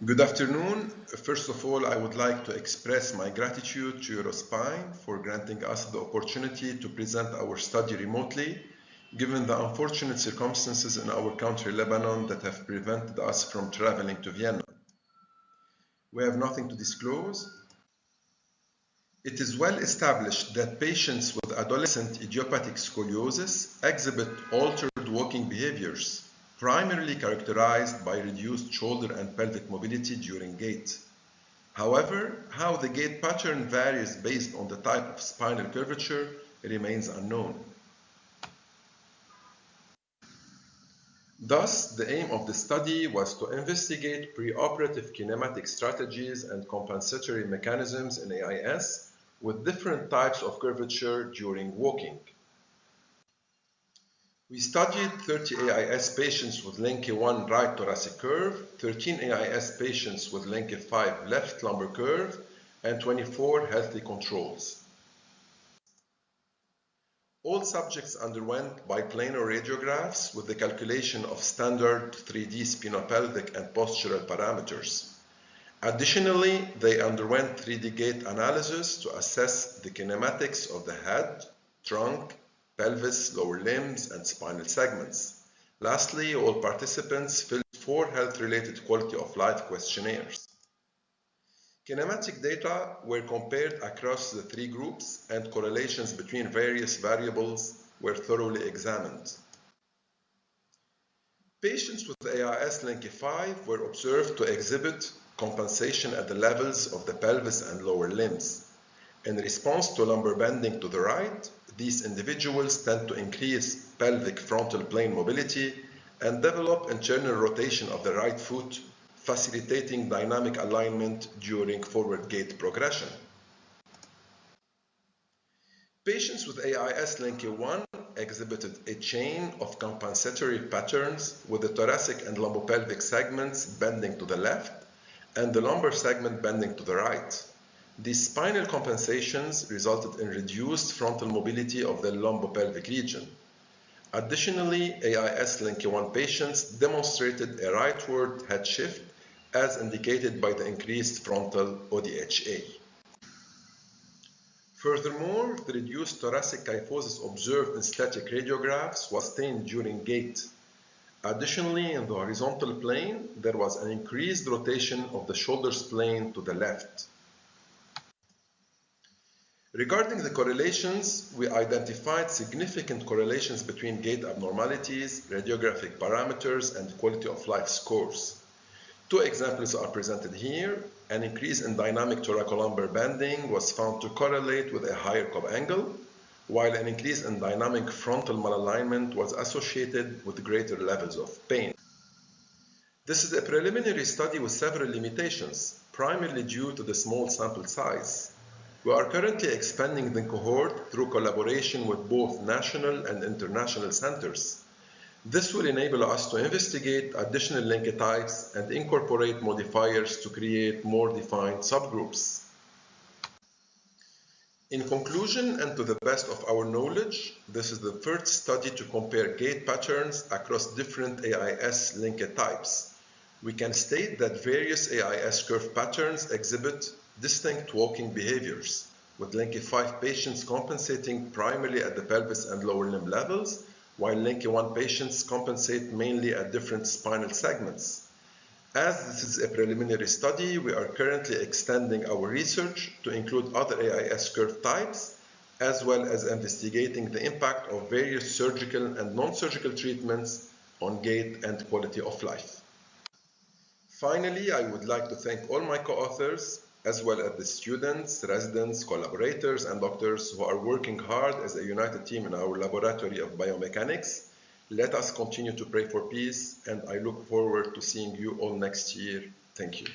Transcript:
Good afternoon. First of all, I would like to express my gratitude to EUROSPINE for granting us the opportunity to present our study remotely, given the unfortunate circumstances in our country, Lebanon, that have prevented us from traveling to Vienna. We have nothing to disclose. It is well established that patients with adolescent idiopathic scoliosis exhibit altered walking behaviors, primarily characterized by reduced shoulder and pelvic mobility during gait. However, how the gait pattern varies based on the type of spinal curvature remains unknown. Thus, the aim of the study was to investigate preoperative kinematic strategies and compensatory mechanisms in AIS with different types of curvature during walking. We studied 30 AIS patients with Lenke 1 right thoracic curve, 13 AIS patients with Lenke 5 left lumbar curve, and 24 healthy controls. All subjects underwent biplanal radiographs with the calculation of standard 3D spinopelvic and postural parameters. Additionally, they underwent 3D gait analysis to assess the kinematics of the head, trunk, pelvis, lower limbs, and spinal segments. Lastly, all participants filled 4 health-related quality of life questionnaires. Kinematic data were compared across the 3 groups, and correlations between various variables were thoroughly examined. Patients with AIS Lenke 5 were observed to exhibit compensation at the levels of the pelvis and lower limbs. In response to lumbar bending to the right, these individuals tend to increase pelvic frontal plane mobility and develop internal rotation of the right foot, facilitating dynamic alignment during forward gait progression. Patients with AIS Lenke 1 exhibited a chain of compensatory patterns with the thoracic and lumbopelvic segments bending to the left and the lumbar segment bending to the right. These spinal compensations resulted in reduced frontal mobility of the lumbopelvic region. Additionally, AIS Lenke 1 patients demonstrated a rightward head shift as indicated by the increased frontal ODHA. Furthermore, the reduced thoracic kyphosis observed in static radiographs was sustained during gait. Additionally, in the horizontal plane, there was an increased rotation of the shoulders plane to the left. Regarding the correlations, we identified significant correlations between gait abnormalities, radiographic parameters, and quality of life scores. 2 examples are presented here. An increase in dynamic thoracolumbar bending was found to correlate with a higher Cobb angle, while an increase in dynamic frontal malalignment was associated with greater levels of pain. This is a preliminary study with several limitations, primarily due to the small sample size. We are currently expanding the cohort through collaboration with both national and international centers. This will enable us to investigate additional Lenke types and incorporate modifiers to create more defined subgroups. In conclusion, and to the best of our knowledge, this is the first study to compare gait patterns across different AIS Lenke types. We can state that various AIS curve patterns exhibit distinct walking behaviors, with Lenke 5 patients compensating primarily at the pelvis and lower limb levels, while Lenke 1 patients compensate mainly at different spinal segments. As this is a preliminary study, we are currently extending our research to include other AIS curve types, as well as investigating the impact of various surgical and non-surgical treatments on gait and quality of life. Finally, I would like to thank all my co-authors, as well as the students, residents, collaborators, and doctors who are working hard as a united team in our laboratory of biomechanics. Let us continue to pray for peace, and I look forward to seeing you all next year. Thank you.